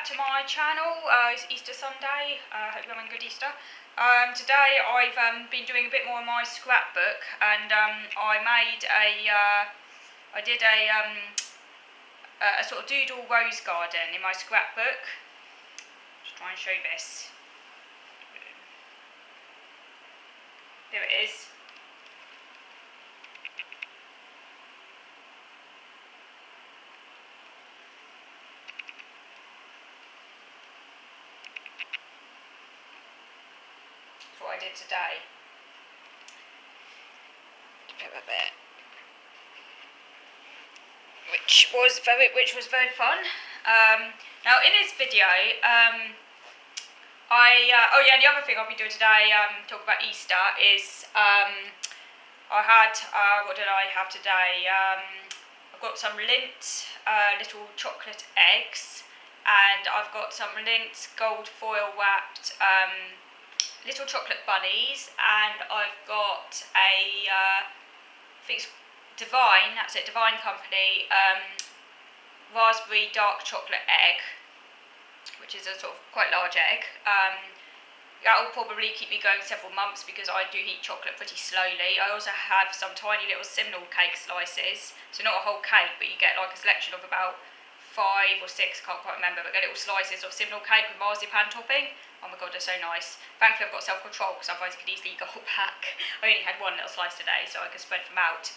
back to my channel. It's Easter Sunday. Hope you're having a good Easter. Today I've been doing a bit more of my scrapbook, and I did a sort of doodle rose garden in my scrapbook. Just try and show this. There it is. What I did today. Which was very fun. Now in this video, and the other thing I'll be doing today, talking about Easter, is what did I have today? I've got some Lindt little chocolate eggs, and I've got some Lindt gold foil wrapped little chocolate bunnies, and I've got I think it's Divine, that's it, Divine Company, raspberry dark chocolate egg, which is a sort of quite large egg. That will probably keep me going several months because I do eat chocolate pretty slowly. I also have some tiny little simnel cake slices, so not a whole cake, but you get like a selection of about 5 or 6, can't quite remember, but get little slices of simnel cake with marzipan topping. Oh my god, they're so nice. Thankfully I've got self-control, because otherwise I could easily eat a whole pack. I only had one little slice today, so I could spread them out.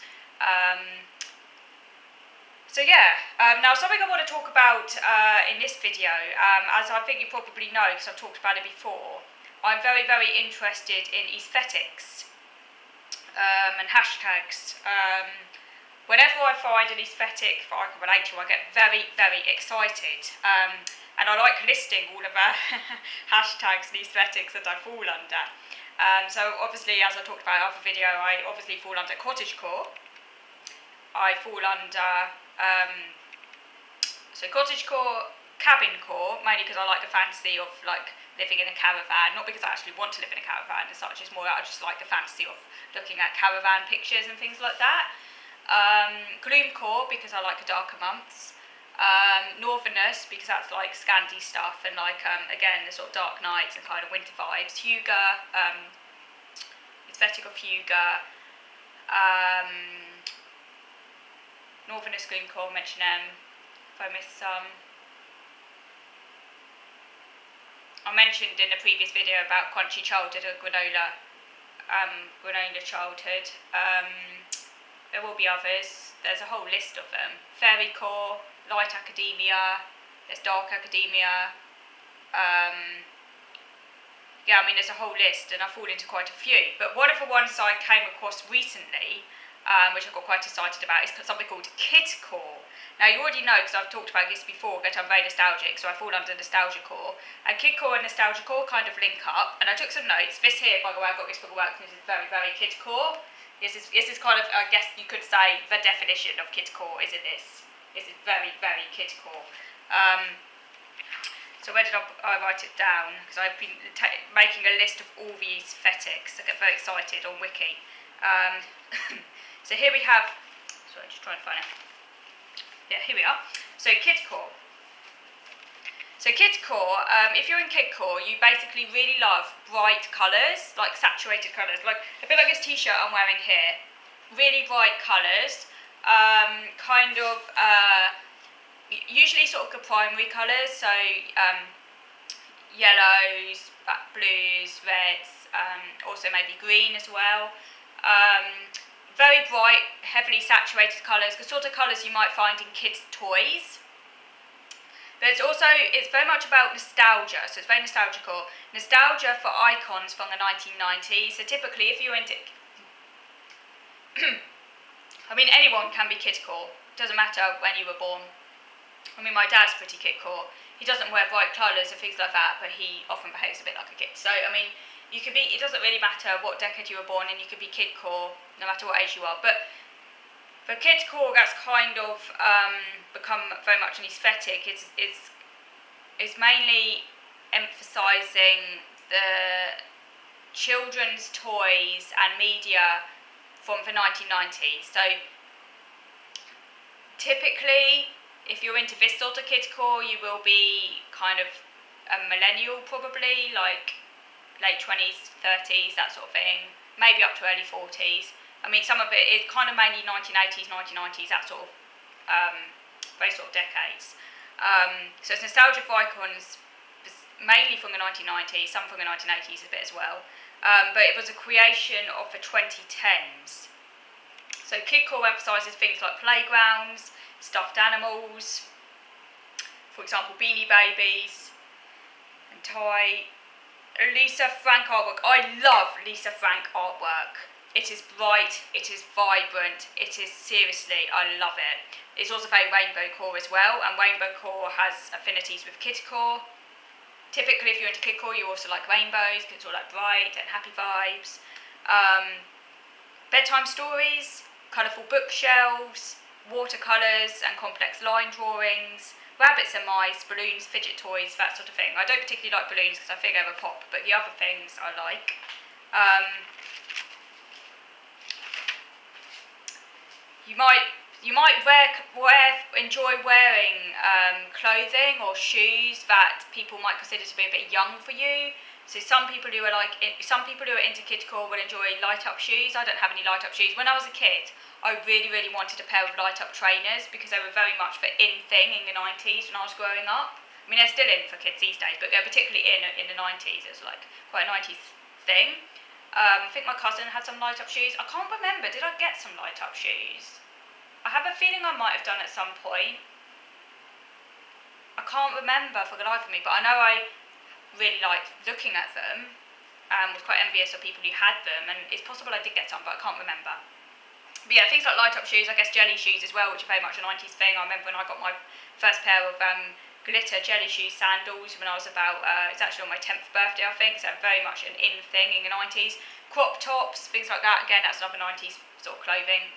Now something I want to talk about in this video, as I think you probably know because I've talked about it before, I'm very, very interested in aesthetics and hashtags. Whenever I find an aesthetic that I can relate to, I get very, very excited. And I like listing all of the hashtags and aesthetics that I fall under. So obviously, as I talked about in the other video, I obviously fall under cottagecore. I fall under cottagecore, cabincore, mainly because I like the fantasy of like living in a caravan, not because I actually want to live in a caravan as such. It's more I just like the fantasy of looking at caravan pictures and things like that. Gloomcore, because I like the darker months. Northerners, because that's like Scandi stuff and like again the sort of dark nights and kind of winter vibes. Hygge, aesthetic of Hygge. Northerners, Gloomcore, mention them. If I missed some. I mentioned in the previous video about crunchy childhood or granola childhood. There will be others. There's a whole list of them. Fairycore, light academia, there's dark academia. There's a whole list, and I fall into quite a few. But one of the ones I came across recently, which I got quite excited about, is something called Kidcore. Now you already know, because I've talked about this before, that I'm very nostalgic, so I fall under nostalgia-core. And Kidcore and nostalgia-core kind of link up, and I took some notes. This here, by the way, I got this for the work, and this is very, very Kidcore. This is kind of, I guess you could say, the definition of Kidcore is in this. This is very, very Kidcore. So where did I write it down? Because I've been making a list of all the aesthetics. I get very excited on Wiki. So here we have, sorry, just trying to find it. Yeah, here we are. So Kidcore. So Kidcore, if you're in Kidcore, you basically really love bright colours, like saturated colours, like a bit like this t-shirt I'm wearing here. Really bright colours, usually sort of primary colours, so yellows, blues, reds, also maybe green as well. Very bright, heavily saturated colours, the sort of colours you might find in kids' toys. But it's very much about nostalgia, so it's very nostalgical. Nostalgia for icons from the 1990s. So typically, if you're into, anyone can be Kidcore. Doesn't matter when you were born. My dad's pretty Kidcore. He doesn't wear bright colours and things like that, but he often behaves a bit like a kid. So you could be. It doesn't really matter what decade you were born in. You could be Kidcore, no matter what age you are. But for Kidcore, that's kind of become very much an aesthetic. It's mainly emphasising the children's toys and media from the 1990s. So typically if you're into this sort of kidcore, you will be kind of a millennial probably, like late 20s, 30s, that sort of thing, maybe up to early 40s. I mean, some of it is kind of mainly 1980s, 1990s, that sort of, those sort of decades. So it's nostalgia for icons, mainly from the 1990s, some from the 1980s a bit as well. But it was a creation of the 2010s. So Kidcore emphasises things like playgrounds, stuffed animals, for example Beanie Babies, and Lisa Frank artwork. I love Lisa Frank artwork. It is bright, it is vibrant, it is seriously, I love it. It's also very rainbow core as well, and rainbow core has affinities with Kidcore. Typically, if you're into Kidcore, you also like rainbows, because it's all like bright and happy vibes. Bedtime stories, colourful bookshelves, watercolours and complex line drawings, rabbits and mice, balloons, fidget toys, that sort of thing. I don't particularly like balloons because I think they're a pop, but the other things I like. You might enjoy wearing clothing or shoes that people might consider to be a bit young for you. So some people who are into Kidcore will enjoy light up shoes. I don't have any light up shoes. When I was a kid, I really, really wanted a pair of light up trainers because they were very much the in thing in the 90s when I was growing up. I mean, they're still in for kids these days, but they're particularly in the 90s. It was like quite a 90s thing. I think my cousin had some light up shoes. I can't remember. Did I get some light up shoes? I have a feeling I might have done at some point. I can't remember for the life of me, but I know I really liked looking at them and was quite envious of people who had them, and it's possible I did get some, but I can't remember. But yeah, things like light up shoes, I guess jelly shoes as well, which are very much a 90s thing. I remember when I got my first pair of glitter jelly shoe sandals when I was about, it's actually on my 10th birthday I think, so very much an in thing in the 90s. Crop tops, things like that, again that's another 90s sort of clothing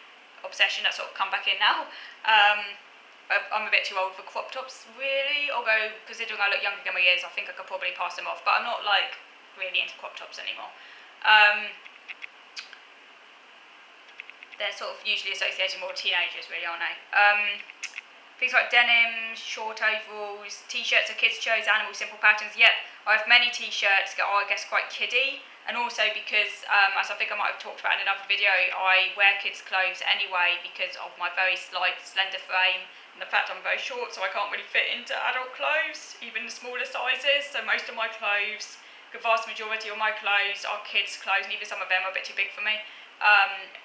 obsession that's sort of come back in now. I'm a bit too old for crop tops really, although considering I look younger than my years I think I could probably pass them off, but I'm not like really into crop tops anymore. They're sort of usually associated more with teenagers really, aren't they? Things like denim, short overalls, t-shirts for kids shows, animal simple patterns. Yep, I have many t-shirts that are I guess quite kiddie, and also because, as I think I might have talked about in another video, I wear kids' clothes anyway because of my very slight, slender frame and the fact I'm very short, so I can't really fit into adult clothes, even the smaller sizes. So most of my clothes, the vast majority of my clothes are kids' clothes, and even some of them are a bit too big for me.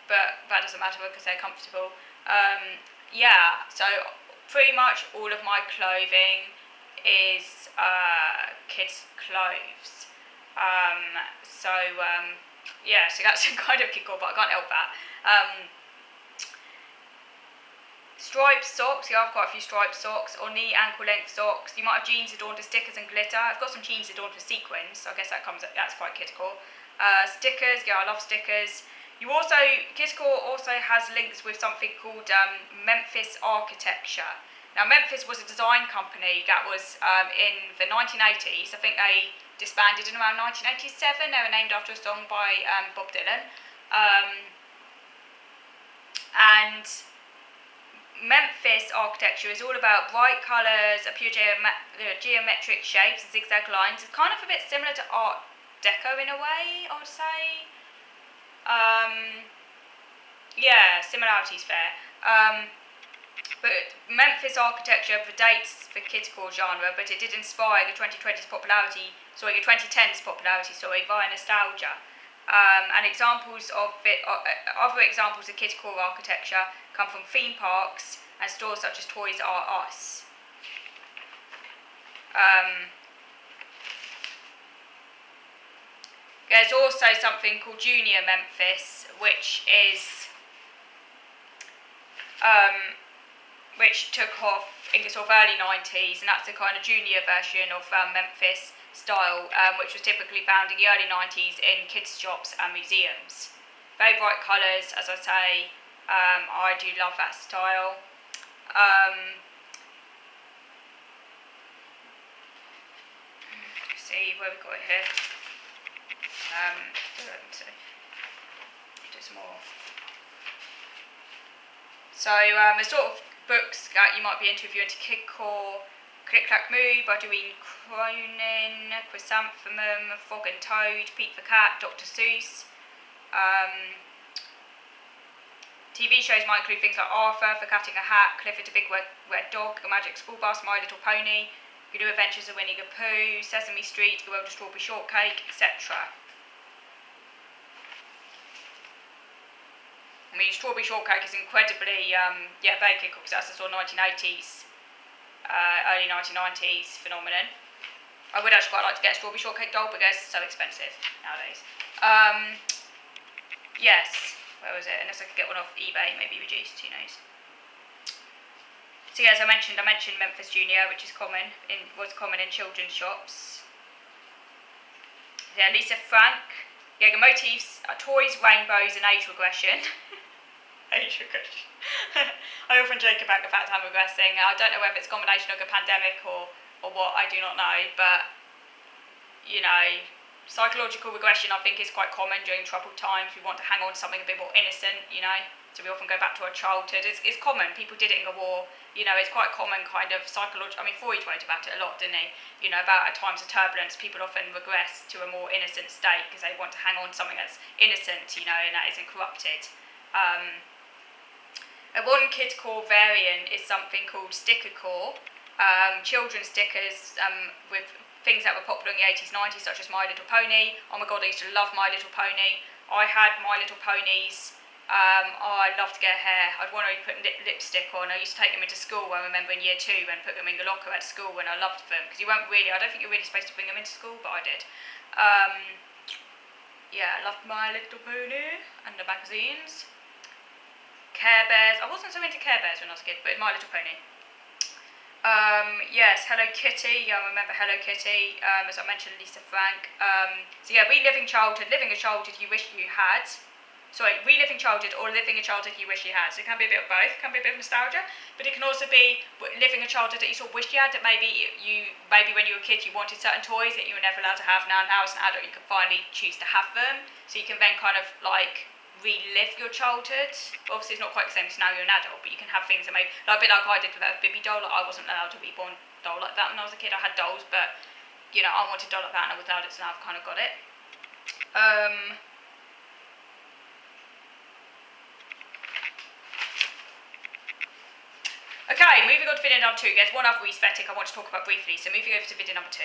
But that doesn't matter because they're comfortable. Yeah, so pretty much all of my clothing is kids' clothes. Yeah, so that's kind of Kidcore, but I can't help that. Striped socks, yeah, I've got a few striped socks, or knee ankle length socks. You might have jeans adorned with stickers and glitter. I've got some jeans adorned with sequins, so I guess that's quite Kidcore. Stickers, yeah, I love stickers. Kidcore also has links with something called Memphis Architecture. Now, Memphis was a design company that was in the 1980s. I think they disbanded in around 1987. They were named after a song by Bob Dylan. And Memphis architecture is all about bright colours, a pure geometric shapes, zigzag lines. It's kind of a bit similar to Art Deco in a way, I would say. Yeah, similarity's fair. But Memphis architecture predates the Kidcore genre, but it did inspire the 2010s popularity via nostalgia. And examples of it, other examples of Kidcore architecture come from theme parks and stores such as Toys R Us. There's also something called Junior Memphis, which took off in the sort of early 90s, and that's a kind of junior version of Memphis style, which was typically found in the early 90s in kids' shops and museums. Very bright colours, as I say. I do love that style. See where we've got it here. Do some more. So the sort of books that you might be into if you're into Kidcore, Click Clack Moo by Doreen Cronin, Chrysanthemum, Frog and Toad, Pete the Cat, Dr. Seuss. TV shows might include things like Arthur, The Cat in a Hat, Clifford the Big Red Dog, A Magic School Bus, My Little Pony, The New Adventures of Winnie the Pooh, Sesame Street, The World of Strawberry Shortcake, etc. I mean, Strawberry Shortcake is incredibly, very Kidcore, because that's a sort of 1980s, early 1990s phenomenon. I would actually quite like to get a Strawberry Shortcake doll, but it's so expensive nowadays. Yes, where was it? Unless I could get one off eBay, maybe reduced, who knows. So yeah, as I mentioned Memphis Junior, which was common in children's shops. Yeah, Lisa Frank. Yeah, the motifs are toys, rainbows, and age regression. Age regression. I often joke about the fact I'm regressing. I don't know whether it's a combination of the pandemic or what, I do not know, but psychological regression I think is quite common during troubled times. We want to hang on to something a bit more innocent, so we often go back to our childhood. It's common, people did it in the war, it's quite common kind of psychological. I mean, Freud wrote about it a lot, didn't he? About at times of turbulence, people often regress to a more innocent state because they want to hang on to something that's innocent, and that isn't corrupted. One Kidcore variant is something called Stickercore, children's stickers with things that were popular in the 80s, 90s, such as My Little Pony. Oh my god, I used to love My Little Pony. I had My Little Ponies. I loved to get hair. I'd want to put lipstick on. I used to take them into school, I remember in year 2, and put them in the locker at school, and I loved them. Because I don't think you're really supposed to bring them into school, but I did. I loved My Little Pony and the magazines. Care Bears. I wasn't so into Care Bears when I was a kid, but My Little Pony. Yes, Hello Kitty. I remember Hello Kitty. As I mentioned, Lisa Frank. Reliving childhood, living a childhood you wish you had. Reliving childhood or living a childhood you wish you had. So it can be a bit of both. It can be a bit of nostalgia, but it can also be living a childhood that you sort of wished you had. That maybe when you were a kid you wanted certain toys that you were never allowed to have. Now as an adult you can finally choose to have them. So you can then kind of like relive your childhood. Obviously it's not quite the same as now you're an adult, but you can have things that maybe a bit like I did with a Bibby doll. I wasn't allowed to be born doll like that when I was a kid. I had dolls, but I wanted a doll like that and I was allowed it, so now I've kind of got it. Okay, moving on to video number 2. There's one other aesthetic I want to talk about briefly. So moving over to video number 2.